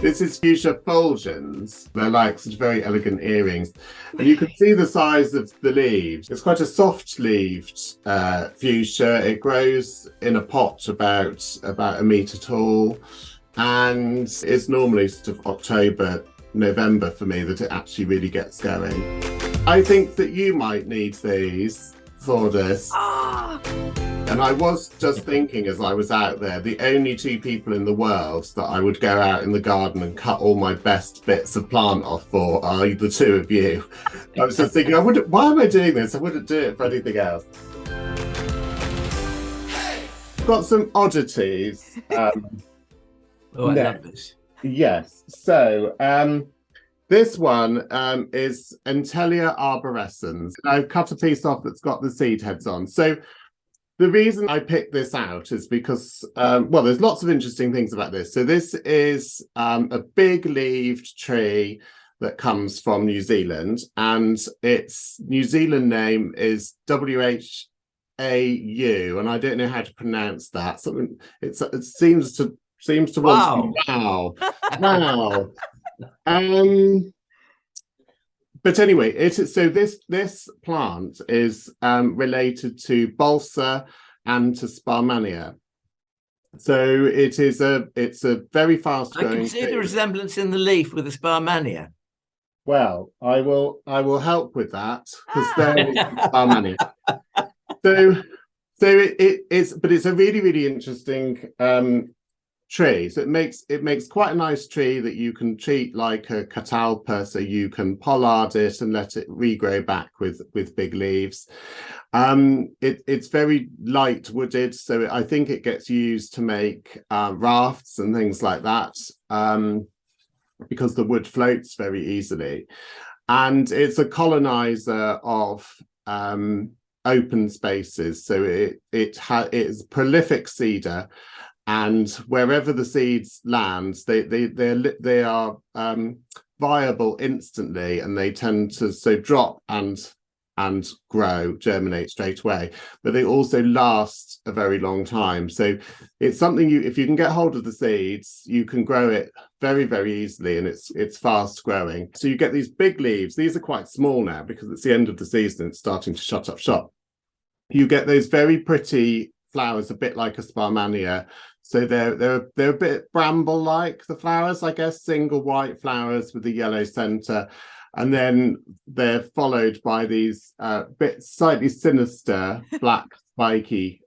This is fuchsia fulgens. They're like sort of very elegant earrings. And you can see the size of the leaves. It's quite a soft-leaved fuchsia. It grows in a pot about a metre tall. And it's normally sort of October, November for me that it actually really gets going. I think that you might need these for this. And I was just thinking as I was out there, the only two people in the world that I would go out in the garden and cut all my best bits of plant off for are the two of you. I was just thinking, why am I doing this? I wouldn't do it for anything else. Got some oddities. I love this. Yes. So this one is Entelea arborescens. I've cut a piece off that's got the seed heads on. So the reason I picked this out is because, there's lots of interesting things about this. So this is a big-leaved tree that comes from New Zealand, and its New Zealand name is WHAU, and I don't know how to pronounce that. Something it seems to want to be wow. But anyway, this plant is related to balsa and to Sparrmannia. So it's a very fast growing. I can see the resemblance in the leaf with the Sparrmannia. Well, I will help with that because there is Sparrmannia. So it's a really, really interesting tree. So it makes quite a nice tree that you can treat like a catalpa, so you can pollard it and let it regrow back with big leaves. It's very light wooded, so I think it gets used to make rafts and things like that, because the wood floats very easily, and it's a colonizer of open spaces. So it's a prolific seeder. And wherever the seeds land, they are viable instantly, and they tend to drop and grow, germinate straight away. But they also last a very long time. So it's something if you can get hold of the seeds, you can grow it very, very easily, and it's fast growing. So you get these big leaves. These are quite small now because it's the end of the season. It's starting to shut up shop. You get those very pretty flowers, a bit like a Sparrmannia. So they're a bit bramble-like, the flowers, I guess, single white flowers with a yellow centre. And then they're followed by these slightly sinister black spiky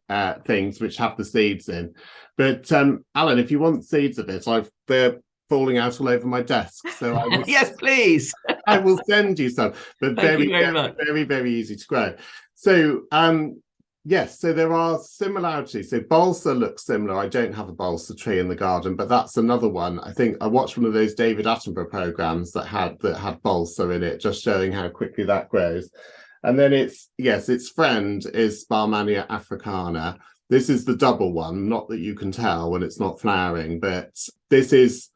things which have the seeds in. But Alan, if you want seeds of it, they're falling out all over my desk. So I will, yes, please. I will send you some. But very, very easy to grow. So yes, so there are similarities. So balsa looks similar. I don't have a balsa tree in the garden, but that's another one. I think I watched one of those David Attenborough programs that had balsa in it, just showing how quickly that grows. And then its friend is Sparrmannia africana. This is the double one, not that you can tell when it's not flowering, but this is,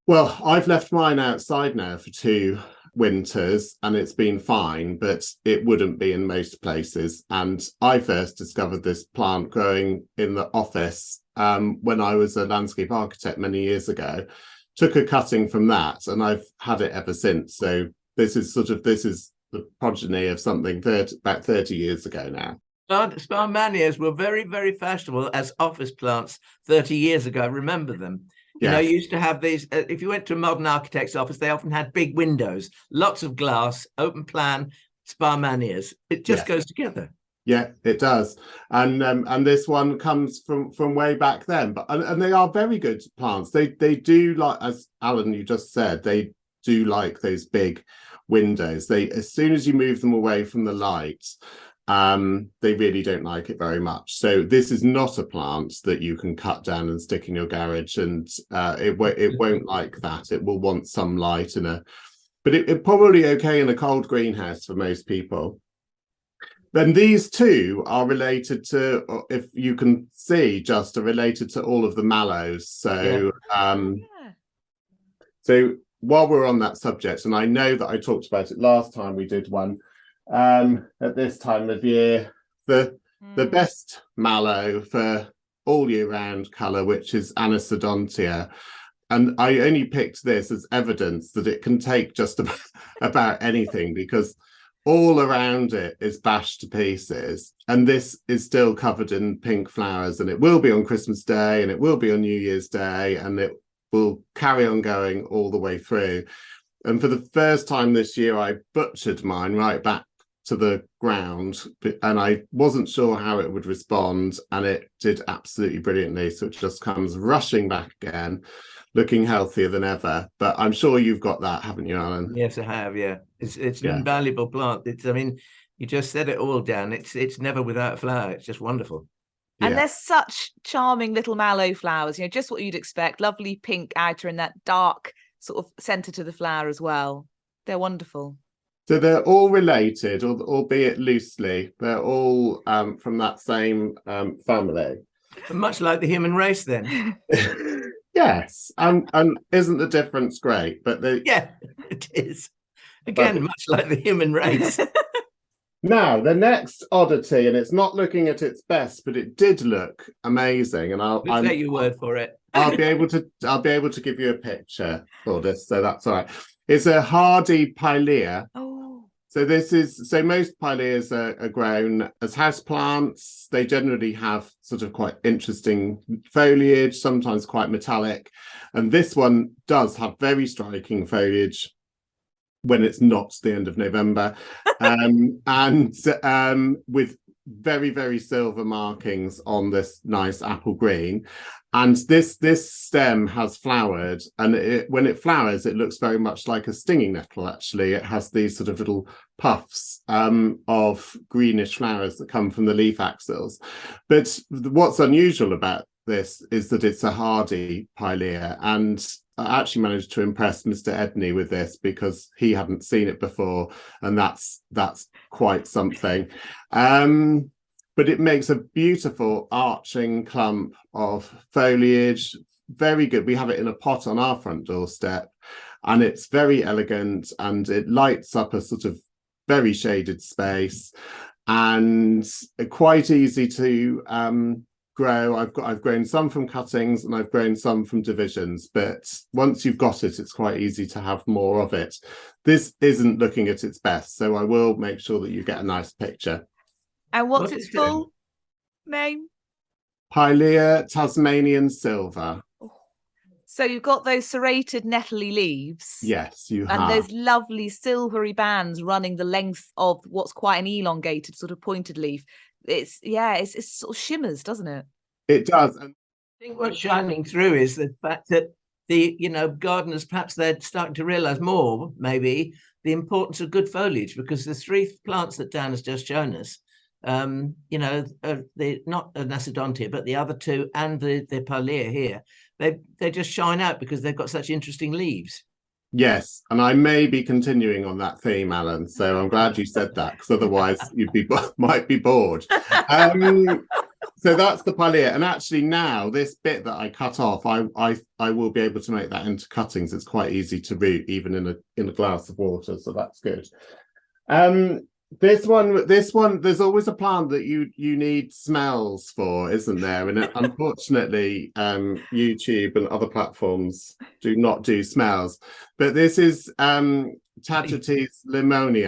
well, I've left mine outside now for 2 winters and it's been fine, but it wouldn't be in most places. And I first discovered this plant growing in the office when I was a landscape architect many years ago. Took a cutting from that, and I've had it ever since. So this is the progeny of something about 30 years ago now. Sparrmannias were very, very fashionable as office plants 30 years ago. I remember them. You know, you used to have these, if you went to a modern architect's office, they often had big windows, lots of glass, open plan, Sparrmannias. It just goes together. Yeah, it does. And this one comes from way back then. And they are very good plants. They do, like, as Alan, you just said, they do like those big windows. As soon as you move them away from the light, they really don't like it very much. So this is not a plant that you can cut down and stick in your garage, and it won't like that. It will want some light but it's probably okay in a cold greenhouse for most people. Then these two are related to, if you can see, are related to all of the mallows. So so while we're on that subject, and I know that I talked about it last time we did one, at this time of year, the best mallow for all year round colour, which is Anisodontea and I only picked this as evidence that it can take just about anything, because all around it is bashed to pieces, and this is still covered in pink flowers, and it will be on Christmas Day, and it will be on New Year's Day, and it will carry on going all the way through. And for the first time this year, I butchered mine right back to the ground, and I wasn't sure how it would respond, and it did absolutely brilliantly. So it just comes rushing back again, looking healthier than ever. But I'm sure you've got that, haven't you, Alan? Yes, I have. Yeah, it's an invaluable plant. I mean, you just said it all, Dan. It's never without a flower. It's just wonderful. And they're such charming little mallow flowers, just what you'd expect. Lovely pink outer and that dark sort of centre to the flower as well. They're wonderful. So they're all related, albeit loosely. They're all from that same family. Much like the human race, then. Yes, and isn't the difference great? But yeah, it is. Again, much like the human race. Now, the next oddity, and it's not looking at its best, but it did look amazing, and I'll take your word for it. I'll be able to give you a picture for this, so that's all right. It's a hardy Pilea. Oh. So most Pileas are grown as houseplants. They generally have sort of quite interesting foliage, sometimes quite metallic, and this one does have very striking foliage when it's not the end of November, and with very, very silver markings on this nice apple green. And this stem has flowered, and when it flowers, it looks very much like a stinging nettle, actually. It has these sort of little puffs of greenish flowers that come from the leaf axils. But what's unusual about this is that it's a hardy Pilea, and I actually managed to impress Mr. Edney with this because he hadn't seen it before, and that's quite something. But it makes a beautiful arching clump of foliage, very good. We have it in a pot on our front doorstep, and it's very elegant, and it lights up a sort of very shaded space, and quite easy to grow. I've grown some from cuttings, and I've grown some from divisions, but once you've got it, it's quite easy to have more of it. This isn't looking at its best, so I will make sure that you get a nice picture. And what's its full name? Pilea Tasmanian Silver. So you've got those serrated nettly leaves. Yes, you have. And those lovely silvery bands running the length of what's quite an elongated sort of pointed leaf. It's sort of shimmers, doesn't it? It does. I think what's shining through is the fact that gardeners, perhaps they're starting to realize more, maybe, the importance of good foliage, because the three plants that Dan has just shown us, not Anisodontea, but the other two and the Pilea here, they just shine out because they've got such interesting leaves. Yes, and I may be continuing on that theme, Alan. So I'm glad you said that, because otherwise might be bored. So that's the Pilea, and actually now this bit that I cut off, I will be able to make that into cuttings. It's quite easy to root, even in a glass of water. So that's good. This one, there's always a plant that you need smells for, isn't there? And unfortunately, YouTube and other platforms do not do smells. But this is Tagetes lemmonii.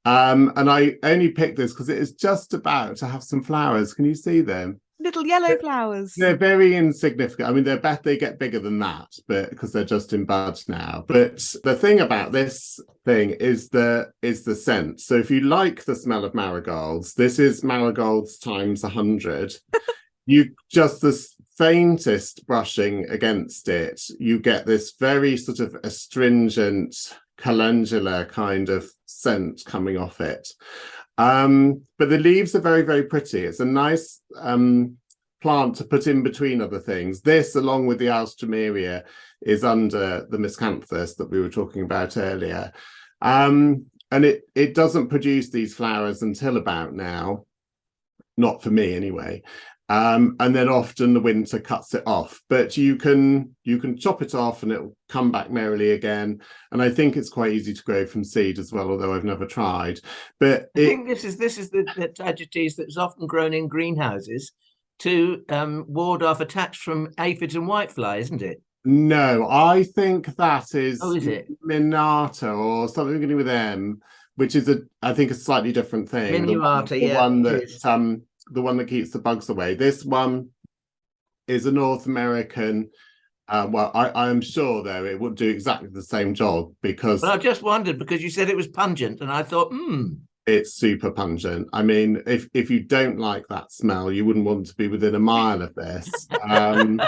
And I only picked this because it is just about to have some flowers. Can you see them? Little yellow flowers. They're very insignificant. I mean, they get bigger than that, but because they're just in buds now. But the thing about this thing is the scent. So if you like the smell of marigolds, this is marigolds times 100. You just the faintest brushing against it, you get this very sort of astringent, calendula kind of scent coming off it. But the leaves are very, very pretty. It's a nice plant to put in between other things. This, along with the Alstroemeria, is under the miscanthus that we were talking about earlier. And it doesn't produce these flowers until about now, not for me anyway. And then often the winter cuts it off, but you can chop it off and it'll come back merrily again. And I think it's quite easy to grow from seed as well, although I've never tried. But I think this is the Tagetes that's often grown in greenhouses to ward off attacks from aphids and whitefly, isn't it? No, I think that is, is it minuta or something beginning with M, which is I think a slightly different thing. Minuta, The one that keeps the bugs away. This one is a North American. Well, I'm sure though it would do exactly the same job because. Well, I just wondered because you said it was pungent, and I thought, it's super pungent. I mean, if you don't like that smell, you wouldn't want to be within a mile of this. And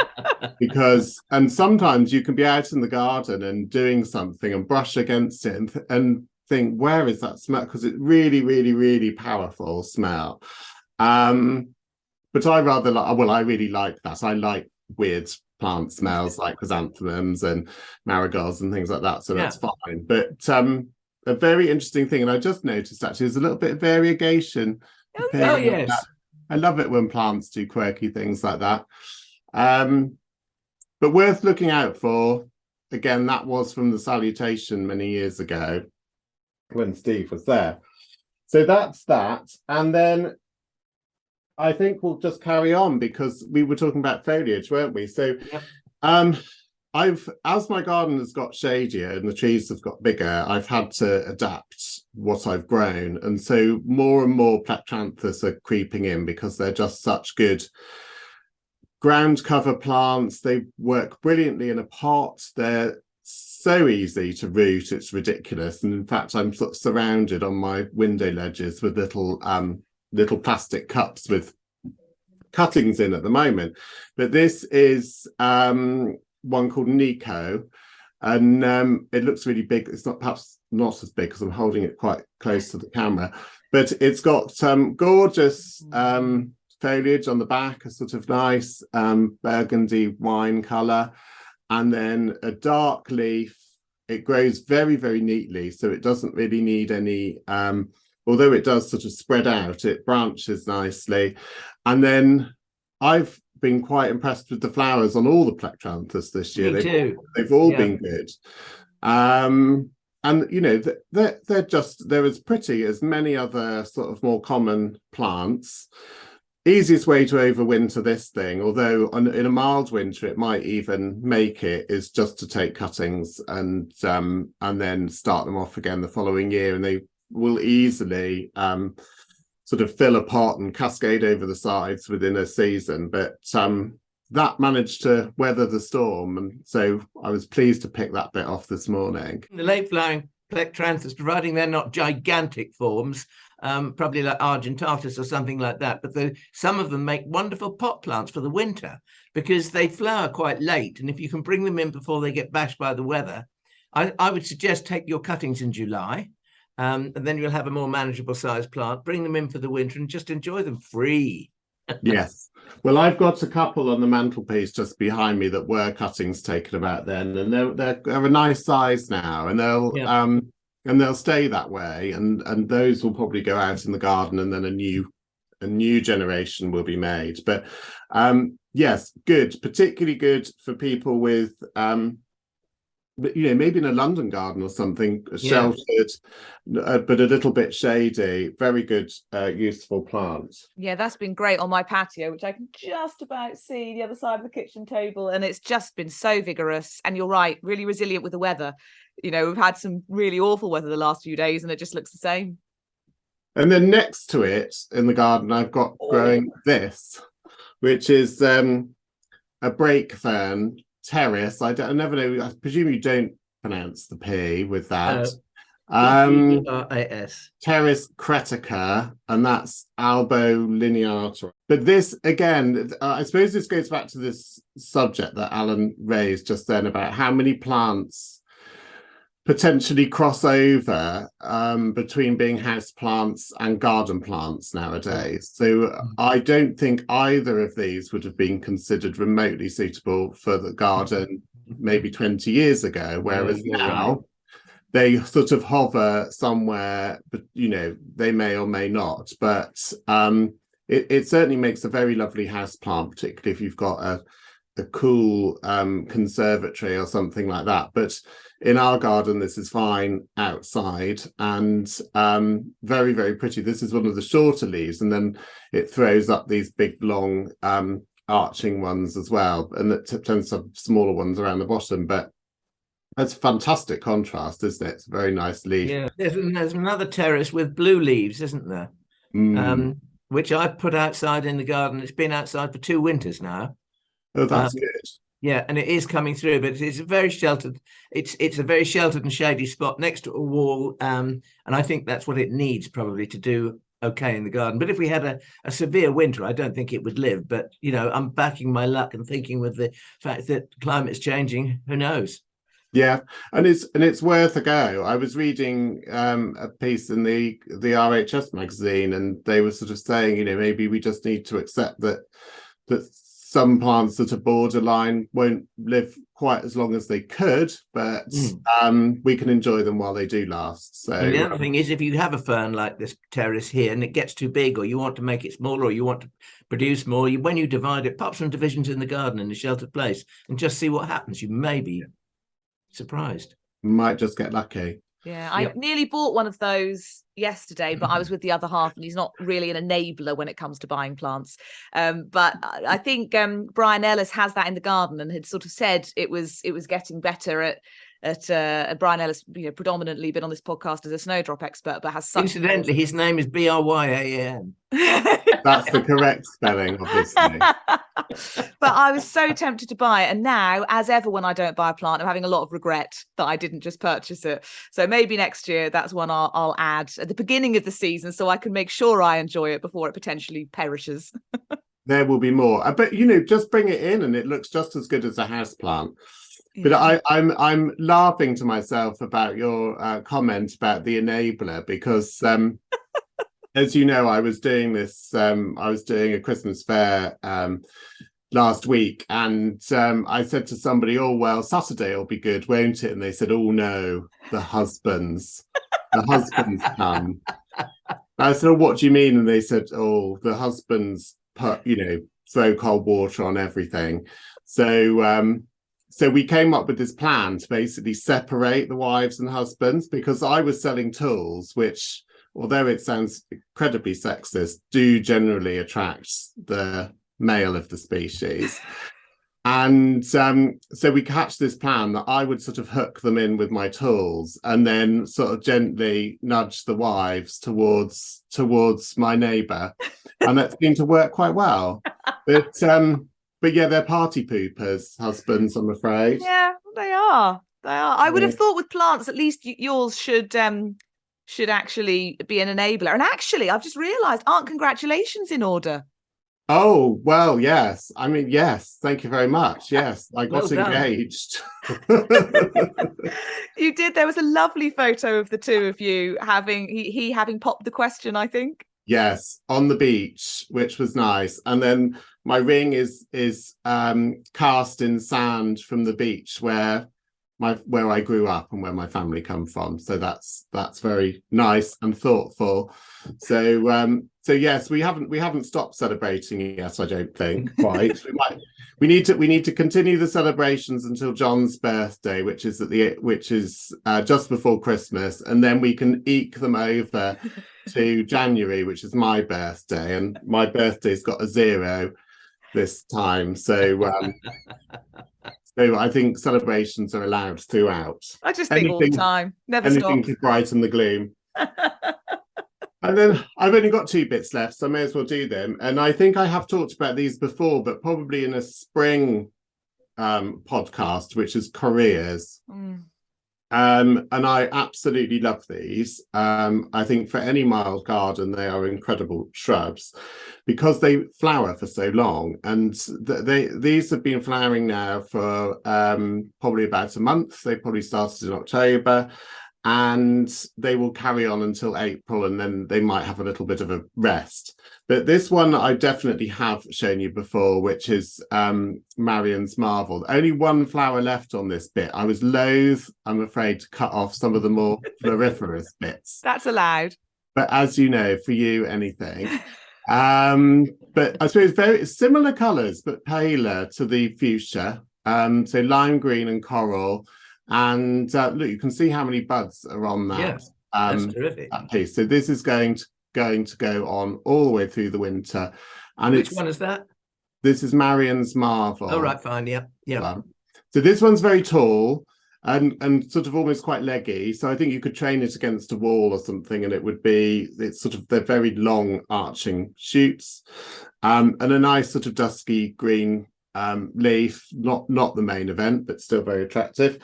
sometimes you can be out in the garden and doing something and brush against it and think, where is that smell? Because it's really, really, really powerful smell. But I really like that. I like weird plant smells like chrysanthemums and marigolds and things like that. So that's fine. But a very interesting thing, and I just noticed actually, there's a little bit of variegation. Oh yes. I love it when plants do quirky things like that. But worth looking out for. Again, that was from the salutation many years ago when Steve was there. So that's that. And then I think we'll just carry on because we were talking about foliage, weren't we? So as my garden has got shadier and the trees have got bigger, I've had to adapt what I've grown. And so more and more Plectranthus are creeping in because they're just such good ground cover plants. They work brilliantly in a pot. They're so easy to root, it's ridiculous. And in fact, I'm sort of surrounded on my window ledges with little plastic cups with cuttings in at the moment. But this is one called Nico, and it looks really big. It's perhaps not as big because I'm holding it quite close to the camera, but it's got gorgeous foliage on the back, a sort of nice burgundy wine color, and then a dark leaf. It grows very, very neatly, so it doesn't really need any although it does sort of spread out, it branches nicely. And then I've been quite impressed with the flowers on all the Plectranthus this year. They've all been good. And, you know, they're as pretty as many other sort of more common plants. Easiest way to overwinter this thing, although in a mild winter it might even make it, is just to take cuttings and then start them off again the following year, and they will easily sort of fill a pot and cascade over the sides within a season. But that managed to weather the storm, and so I was pleased to pick that bit off this morning. The late flowering Plectranthus, providing they're not gigantic forms, probably like argentatus or something like that, but some of them make wonderful pot plants for the winter because they flower quite late, and if you can bring them in before they get bashed by the weather, I would suggest take your cuttings in July. And then you'll have a more manageable sized plant, bring them in for the winter and just enjoy them free. Yes. Well, I've got a couple on the mantelpiece just behind me that were cuttings taken about then, and they're a nice size now, and they'll stay that way, and those will probably go out in the garden, and then a new generation will be made. But yes, good, particularly good for people with but, you know, maybe in a London garden or something, sheltered, but a little bit shady. Very good, useful plant. Yeah, that's been great on my patio, which I can just about see the other side of the kitchen table. And it's just been so vigorous. And you're right, really resilient with the weather. You know, we've had some really awful weather the last few days and it just looks the same. And then next to it in the garden, I've got growing this, which is a brake fern. Pteris. I never know. I presume you don't pronounce the P with that. Pteris cretica, and that's albolineata. But this again, I suppose this goes back to this subject that Alan raised just then about how many plants potentially cross over between being house plants and garden plants nowadays. So I don't think either of these would have been considered remotely suitable for the garden maybe 20 years ago, whereas now they sort of hover somewhere, but you know, they may or may not. But it certainly makes a very lovely house plant, particularly if you've got cool conservatory or something like that. But in our garden, this is fine outside, and very, very pretty. This is one of the shorter leaves, and then it throws up these big, long arching ones as well, and it tends to have smaller ones around the bottom. But that's fantastic contrast, isn't it? It's a very nice leaf. Yeah, there's another Pteris with blue leaves, isn't there? Which I've put outside in the garden. It's been outside for 2 winters now. Oh, that's good. Yeah, and it is coming through, but it's a very sheltered. It's a very sheltered and shady spot next to a wall, and I think that's what it needs probably to do okay in the garden. But if we had a severe winter, I don't think it would live. But I'm backing my luck and thinking with the fact that climate's changing, who knows? Yeah, and it's worth a go. I was reading a piece in the RHS magazine, and they were sort of saying, maybe we just need to accept that some plants that are borderline won't live quite as long as they could, but we can enjoy them while they do last. So and the other thing is, if you have a fern like this Pteris here and it gets too big, or you want to make it smaller, or you want to produce more, when you divide it, pop some divisions in the garden in a sheltered place and just see what happens. You may be surprised. Might just get lucky. Yeah, I nearly bought one of those yesterday, but I was with the other half, and he's not really an enabler when it comes to buying plants. But I think Brian Ellis has that in the garden, and had sort of said it was getting better at Brian Ellis, predominantly been on this podcast as a snowdrop expert, but has such. Incidentally, his name is Bryan. That's the correct spelling, obviously. But I was so tempted to buy it, and now, as ever, when I don't buy a plant, I'm having a lot of regret that I didn't just purchase it. So maybe next year that's one I'll add at the beginning of the season, so I can make sure I enjoy it before it potentially perishes. There will be more, but just bring it in, and it looks just as good as a house plant. But I'm laughing to myself about your comment about the enabler, because as you know, I was doing a Christmas fair last week, and I said to somebody, "Oh well, Saturday will be good, won't it?" And they said, "Oh no, the husbands come." I said, "Oh, what do you mean?" And they said, "Oh, the husbands throw cold water on everything." So we came up with this plan to basically separate the wives and husbands, because I was selling tools, which, although it sounds incredibly sexist, do generally attract the male of the species. And so we hatched this plan that I would sort of hook them in with my tools, and then sort of gently nudge the wives towards my neighbour, and that seemed to work quite well. But yeah, they're party poopers, husbands, I'm afraid. Yeah, they are. I would have thought with plants, at least yours should actually be an enabler. And actually, I've just realised, aren't congratulations in order? Oh, well, yes. I mean, yes. Thank you very much. Yes, I got engaged. You did. There was a lovely photo of the two of you having popped the question, I think. Yes, on the beach, which was nice. And then my ring is cast in sand from the beach where I grew up and where my family come from. So that's very nice and thoughtful. So yes, we haven't stopped celebrating yet, I don't think, quite. We need to continue the celebrations until John's birthday, which is just before Christmas, and then we can eke them over to January, which is my birthday, and my birthday's got a 0 this time. So I think celebrations are allowed throughout. I just think all the time, never stop. Anything to brighten the gloom. And then I've only got 2 bits left, so I may as well do them. And I think I have talked about these before, but probably in a spring podcast, which is Correas. And I absolutely love these. I think for any mild garden, they are incredible shrubs because they flower for so long. And these have been flowering now for probably about a month. They probably started in October, and they will carry on until April, and then they might have a little bit of a rest. But this one I definitely have shown you before, which is Marian's Marvel. Only one flower left on this bit. I was loath, I'm afraid, to cut off some of the more floriferous bits. That's allowed. But as you know, for you, anything. But I suppose very similar colours, but paler to the fuchsia. So lime green and coral. And look, you can see how many buds are on that. Yeah, that's terrific. That piece. So this is going to go on all the way through the winter. And which one is that? This is Marian's Marvel. Oh, right, fine, yeah. So this one's very tall and sort of almost quite leggy. So I think you could train it against a wall or something, and they're very long arching shoots, and a nice sort of dusky green leaf. Not the main event, but still very attractive.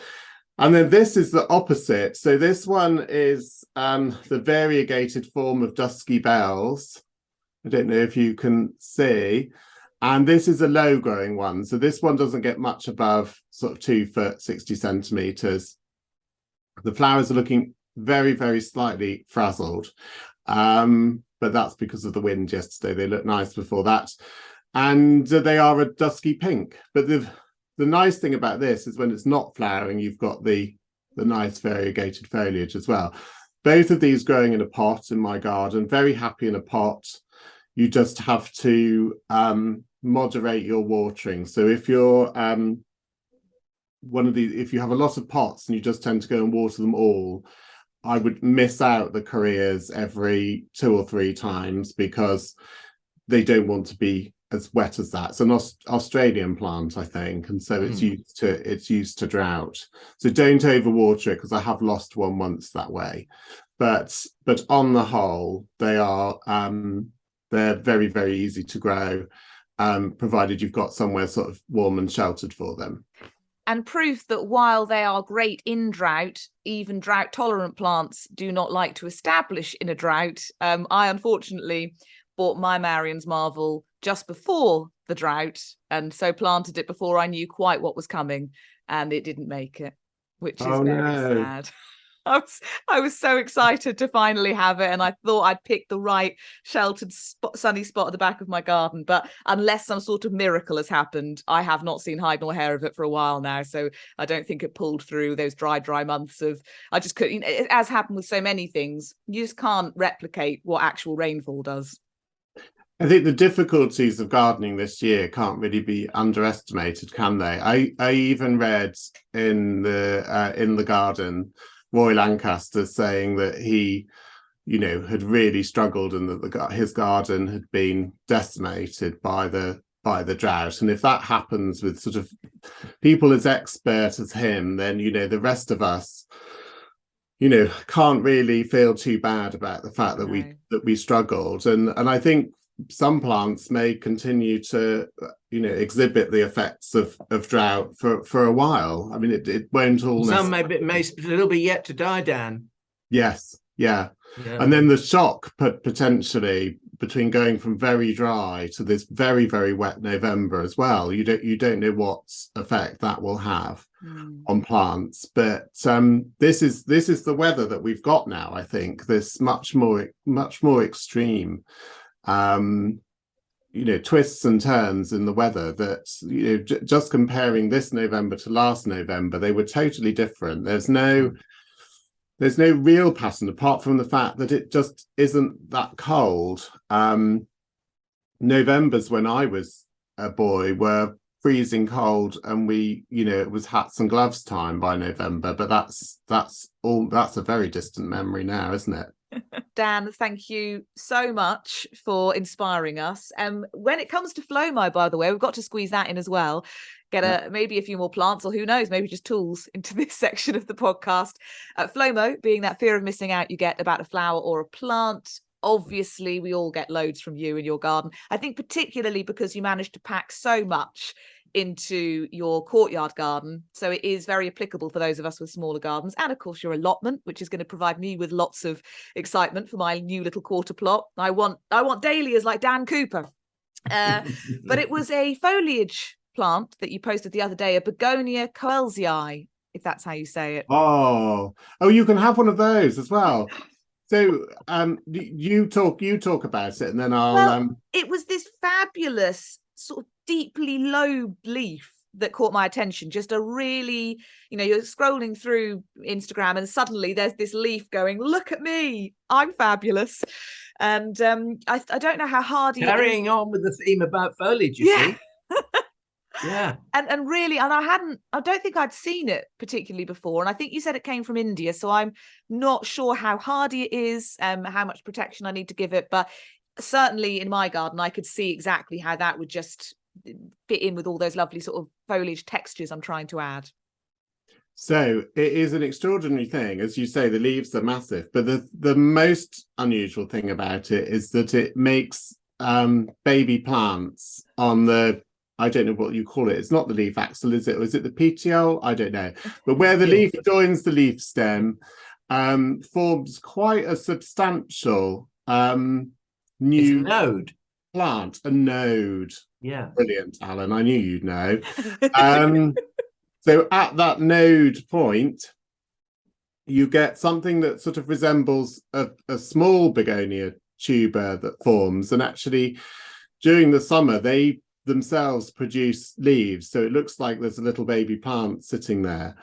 And then this is the opposite. So this one is the variegated form of dusky bells. I don't know if you can see. And this is a low growing one. So this one doesn't get much above sort of 2 foot, 60 centimeters. The flowers are looking very, very slightly frazzled. But that's because of the wind yesterday. They looked nice before that. And they are a dusky pink. But the nice thing about this is when it's not flowering, you've got the nice variegated foliage as well. Both of these growing in a pot in my garden, very happy in a pot. You just have to moderate your watering. So if you're if you have a lot of pots and you just tend to go and water them all, I would miss out the Correas every 2 or 3 times because they don't want to be as wet as that. It's an Australian plant, I think, and so it's used to drought. So don't overwater it, because I have lost one once that way. But on the whole, they're very, very easy to grow, provided you've got somewhere sort of warm and sheltered for them. And proof that while they are great in drought, even drought-tolerant plants do not like to establish in a drought. I unfortunately bought my Marian's Marvel just before the drought, and so planted it before I knew quite what was coming, and it didn't make it, which is very sad. I was so excited to finally have it, and I thought I'd picked the right sheltered sunny spot at the back of my garden, but unless some sort of miracle has happened, I have not seen hide nor hair of it for a while now. So I don't think it pulled through those dry months of, I just couldn't, as happened with so many things, you just can't replicate what actual rainfall does. I think the difficulties of gardening this year can't really be underestimated, can they? I even read in the garden Roy Lancaster saying that he, had really struggled and that his garden had been decimated by the drought. And if that happens with sort of people as expert as him, then the rest of us, can't really feel too bad about the fact that we struggled. And I think some plants may continue to exhibit the effects of drought for a while. I mean, it won't all. Some may still be yet to die, Dan. Yes, yeah. And then the shock potentially between going from very dry to this very, very wet November as well. You don't know what effect that will have on plants. But this is the weather that we've got now. I think this much more extreme twists and turns in the weather that just comparing this November to last November, they were totally different. There's no real pattern apart from the fact that it just isn't that cold. Novembers when I was a boy were freezing cold, and it was hats and gloves time by November, but that's a very distant memory now, isn't it? Dan, thank you so much for inspiring us. When it comes to FLOMO, by the way, we've got to squeeze that in as well. Maybe a few more plants, or who knows, maybe just tools into this section of the podcast. FLOMO being that fear of missing out you get about a flower or a plant. Obviously, we all get loads from you in your garden. I think particularly because you managed to pack so much into your courtyard garden, so it is very applicable for those of us with smaller gardens. And of course your allotment, which is going to provide me with lots of excitement for my new little quarter plot. I want dahlias like Dan Cooper. But it was a foliage plant that you posted the other day, a Begonia coelzii, if that's how you say it. Oh, you can have one of those as well. So you talk about it, and then I'll. It was this fabulous sort of deeply lobed leaf that caught my attention. Just a really, you're scrolling through Instagram and suddenly there's this leaf going, look at me, I'm fabulous. And I don't know how hardy carrying on with the theme about foliage, you see. Yeah. And really, and I don't think I'd seen it particularly before. And I think you said it came from India, so I'm not sure how hardy it is, how much protection I need to give it, but certainly in my garden I could see exactly how that would just fit in with all those lovely sort of foliage textures I'm trying to add. So it is an extraordinary thing. As you say, the leaves are massive, but the most unusual thing about it is that it makes baby plants on the, I don't know what you call it. It's not the leaf axil, is it? Or is it the petiole? I don't know. But where the leaf joins the leaf stem, forms quite a substantial new node. Plant, a node. Yeah. Brilliant, Alan. I knew you'd know. So at that node point, you get something that sort of resembles a small begonia tuber that forms. And actually, during the summer, they themselves produce leaves. So it looks like there's a little baby plant sitting there.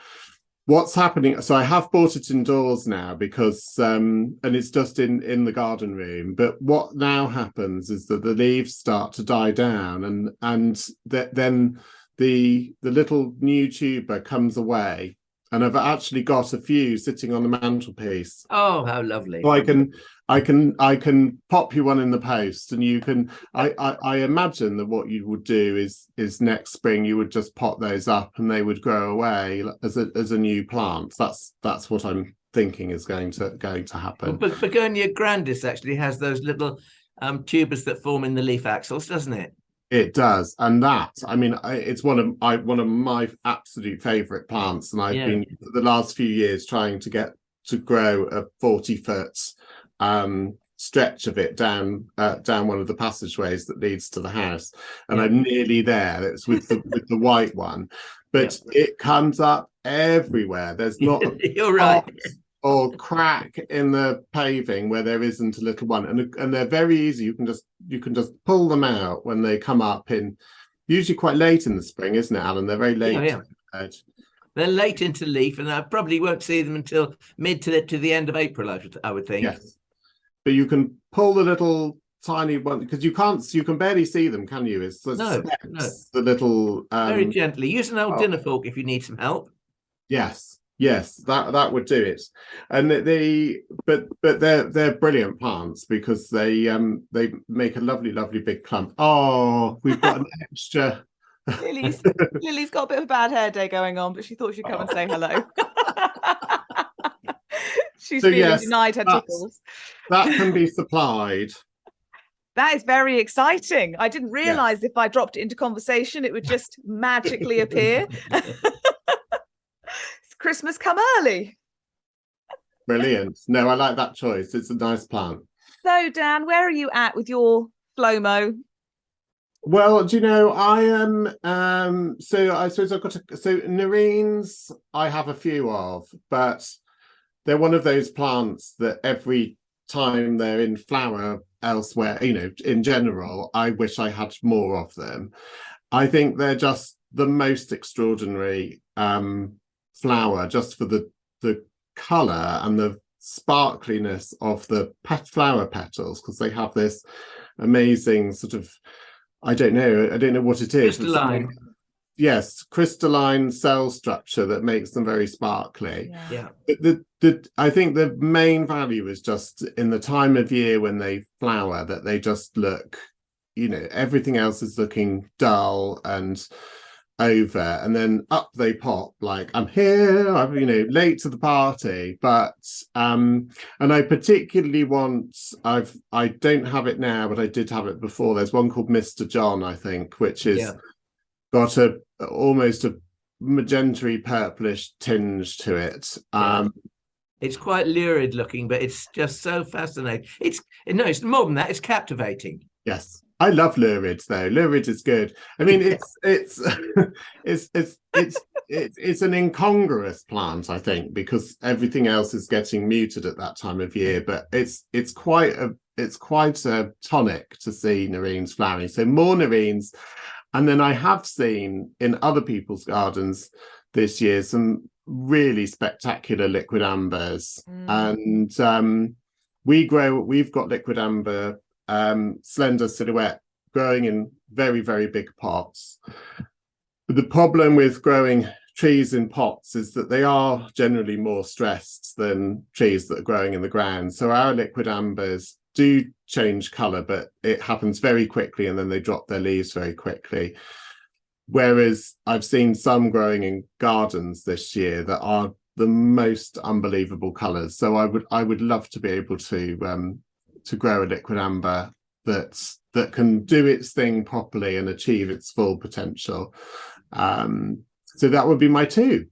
What's happening? So I have brought it indoors now because, and it's just in the garden room. But what now happens is that the leaves start to die down, and then the little new tuber comes away, and I've actually got a few sitting on the mantelpiece. Oh, how lovely! So I can pop you one in the post, and you can. I imagine that what you would do is next spring you would just pot those up, and they would grow away as a new plant. That's what I'm thinking is going to happen. Well, but Begonia grandis actually has those little tubers that form in the leaf axils, doesn't it? It does, and that, I mean, it's one of my absolute favourite plants, and I've been for the last few years trying to get to grow a 40-foot stretch of it down one of the passageways that leads to the house, and I'm nearly there. It's with the white one, but it comes up everywhere. There's not you're right. Or crack in the paving where there isn't a little one, and they're very easy. You can just pull them out when they come up in, usually quite late in the spring, isn't it, Alan? They're very late. Yeah. They're late into leaf, and I probably won't see them until mid to the end of April, I would think. Yes, but you can pull the little tiny one, because you can barely see them, can you? It's no. The little very gently. Use an old dinner fork if you need some help. Yes, that would do it. And but they're brilliant plants because they make a lovely big clump. Oh, we've got an extra. Lily's got a bit of a bad hair day going on, but she thought she'd come and say hello. She's feeling denied her tickles. That can be supplied. That is very exciting. I didn't realise if I dropped it into conversation, it would just magically appear. Christmas come early. Brilliant. No, I like that choice. It's a nice plant. So, Dan, where are you at with your FLOMO? Well, do you know, I am so I suppose I've got nerines I have a few of, but they're one of those plants that every time they're in flower elsewhere, in general, I wish I had more of them. I think they're just the most extraordinary flower, just for the colour and the sparkliness of the flower petals, because they have this amazing sort of, I don't know what it is. Crystalline. Yes, crystalline cell structure that makes them very sparkly. Yeah. But I think the main value is just in the time of year when they flower, that they just look, everything else is looking dull and over, and then up they pop like, I'm here, I'm late to the party. But and I particularly want, I don't have it now, but I did have it before. There's one called Mr John, I think, which is got almost a magentary purplish tinge to it. It's quite lurid looking, but it's just so fascinating. It's more than that, it's captivating. Yes, I love lurid though. Lurid is good. I mean, it's an incongruous plant, I think, because everything else is getting muted at that time of year. But it's quite a tonic to see nerines flowering. So more nerines. And then I have seen in other people's gardens this year some really spectacular liquid ambers. And we've got liquid amber, Slender Silhouette, growing in very, very big pots. But the problem with growing trees in pots is that they are generally more stressed than trees that are growing in the ground. So our liquid ambers do change colour, but it happens very quickly, and then they drop their leaves very quickly. Whereas I've seen some growing in gardens this year that are the most unbelievable colours. So I would love to be able to grow a liquid amber that can do its thing properly and achieve its full potential. So that would be my two.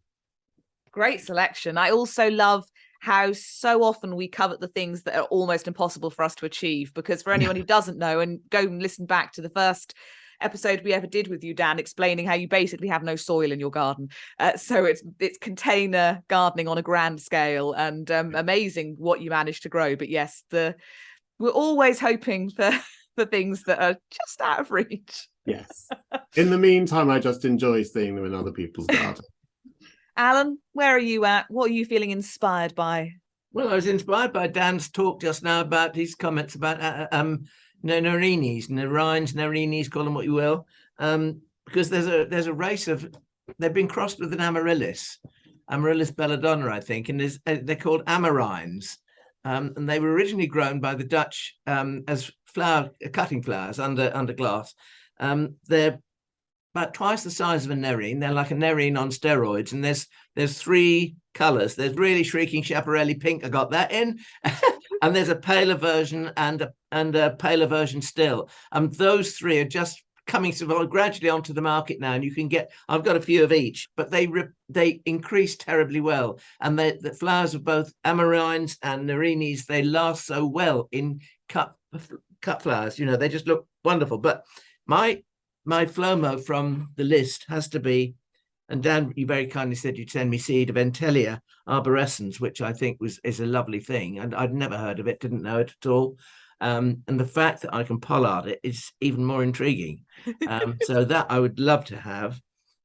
Great selection. I also love how so often we covet the things that are almost impossible for us to achieve, because for anyone who doesn't know, and go and listen back to the first episode we ever did with you, Dan, explaining how you basically have no soil in your garden. So it's container gardening on a grand scale, and amazing what you managed to grow. But yes, we're always hoping for things that are just out of reach. Yes. In the meantime, I just enjoy seeing them in other people's gardens. Alan, where are you at? What are you feeling inspired by? Well, I was inspired by Dan's talk just now about his comments about Narinis, Narines, call them what you will, because there's a race of, they've been crossed with an Amaryllis belladonna, I think, and they're called Amarines, and they were originally grown by the Dutch as cutting flowers under glass. They're about twice the size of a nerine. They're like a nerine on steroids, and there's three colours. There's really shrieking chaparelli pink. I got that in, and there's a paler version and a paler version still. Those three are just coming gradually onto the market now, and you can get. I've got a few of each, but they increase terribly well, and the flowers of both Amarines and Narinis, they last so well in cut flowers. You know, they just look wonderful. But my FLOMO from the list has to be, and Dan, you very kindly said you'd send me seed of Entelea arborescens, which I think is a lovely thing, and I'd never heard of it, didn't know it at all. And the fact that I can pollard it is even more intriguing. So that I would love to have.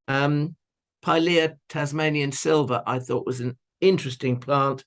Pilea Tasmanian silver, I thought was an interesting plant.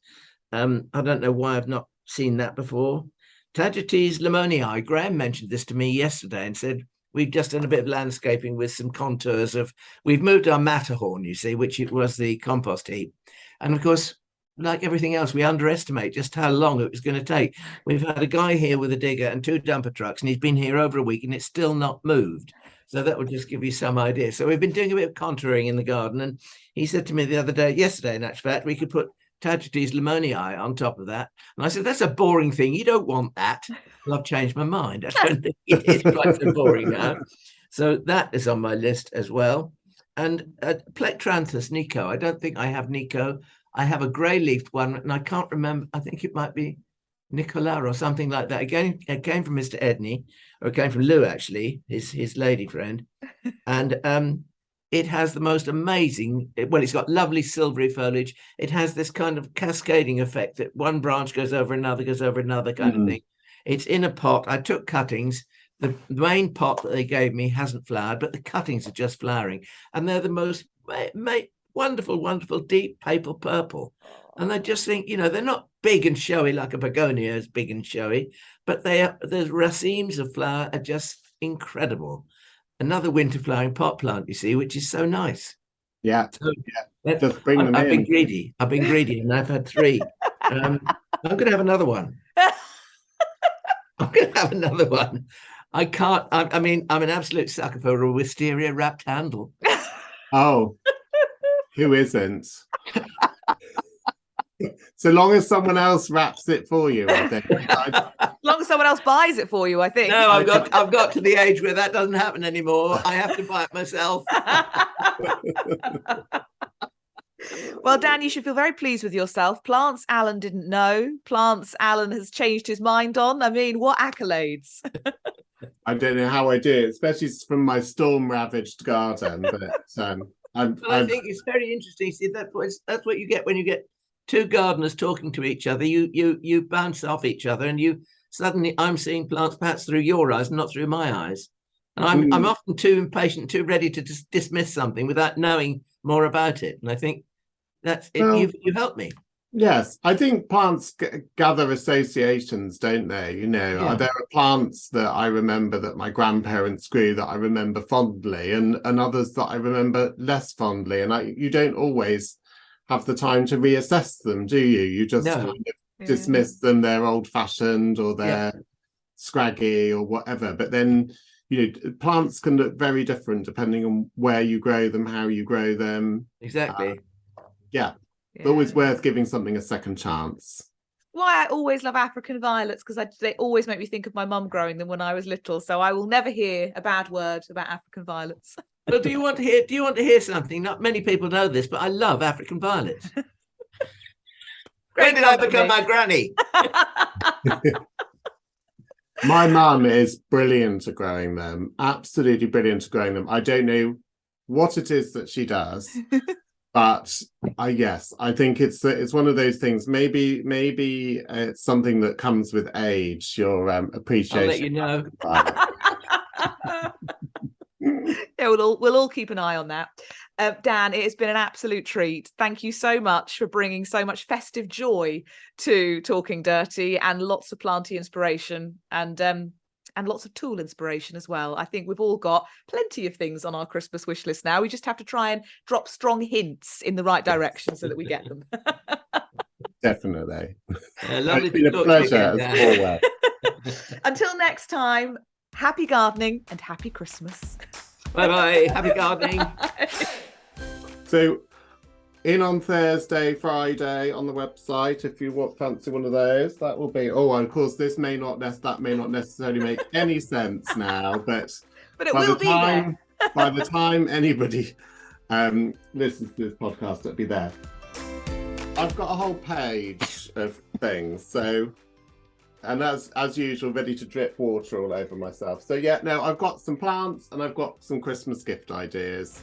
I don't know why I've not seen that before. Tagetes lemmonii, Graham mentioned this to me yesterday and said, we've just done a bit of landscaping with some contours of, we've moved our Matterhorn, you see, which it was the compost heap. And of course, like everything else, we underestimate just how long it was going to take. We've had a guy here with a digger and 2 dumper trucks, and he's been here over a week and it's still not moved. So that would just give you some idea. So we've been doing a bit of contouring in the garden. And he said to me yesterday, in actual fact, we could put Tagetes lemmonii on top of that. And I said, that's a boring thing. You don't want that. Well, I've changed my mind. I don't think it is quite so boring now. So that is on my list as well. And Plectranthus, Nico. I don't think I have Nico. I have a grey-leafed one, and I can't remember. I think it might be Nicola or something like that. Again, it came from Mr. Edney, or it came from Lou, actually, his lady friend. And it has the most amazing, well, it's got lovely silvery foliage. It has this kind of cascading effect that one branch goes over another kind of thing. It's in a pot. I took cuttings. The main pot that they gave me hasn't flowered, but the cuttings are just flowering. And they're the most wonderful, wonderful, deep purple purple. And I just think, you know, they're not big and showy like a begonia is big and showy, but the racemes of flower are just incredible. Another winter flowering pot plant, you see, which is so nice. Yeah. So, just bring them in. I've been greedy, and I've had 3. I'm going to have another one. I can't. I mean, I'm an absolute sucker for a wisteria wrapped handle. Oh, who isn't? So long as someone else wraps it for you, I think. As long as someone else buys it for you, I think. No, I've got to the age where that doesn't happen anymore. I have to buy it myself. Well, Dan, you should feel very pleased with yourself. Plants Alan didn't know. Plants Alan has changed his mind on. I mean, what accolades? I don't know how I do it, especially from my storm-ravaged garden. But I think it's very interesting. See, that's what you get when you get 2 gardeners talking to each other. You bounce off each other, and you suddenly, I'm seeing plants perhaps through your eyes, not through my eyes. And I'm often too impatient, too ready to just dismiss something without knowing more about it. And I think that's it. Well, You've helped me. Yes, I think plants gather associations, don't they? Yeah. There are plants that I remember that my grandparents grew that I remember fondly, and others that I remember less fondly. And you don't always have the time to reassess them, do you? You just kind of dismiss them, they're old-fashioned or they're scraggy or whatever. But then, plants can look very different depending on where you grow them, how you grow them. Exactly. It's always worth giving something a second chance. Why I always love African violets, because they always make me think of my mum growing them when I was little. So I will never hear a bad word about African violets. Well, do you want to hear something? Not many people know this, but I love African violets. When did I become my granny? My mum is brilliant at growing them. Absolutely brilliant at growing them. I don't know what it is that she does. But yes, I think it's one of those things. Maybe it's something that comes with age. Your appreciation. I'll let you know. Yeah, we'll all keep an eye on that. Dan, it has been an absolute treat. Thank you so much for bringing so much festive joy to Talking Dirty, and lots of planty inspiration and lots of tool inspiration as well. I think we've all got plenty of things on our Christmas wish list now. We just have to try and drop strong hints in the right direction so that we get them. Definitely. Lovely. It's been a pleasure as always. Until next time, happy gardening and happy Christmas. Bye-bye. Happy gardening. So, in on Thursday, Friday on the website, if you fancy one of those, that will be. Oh, and of course, that may not necessarily make any sense now, but it will be there. By the time anybody listens to this podcast, it'll be there. I've got a whole page of things, and as usual, ready to drip water all over myself. So I've got some plants and I've got some Christmas gift ideas.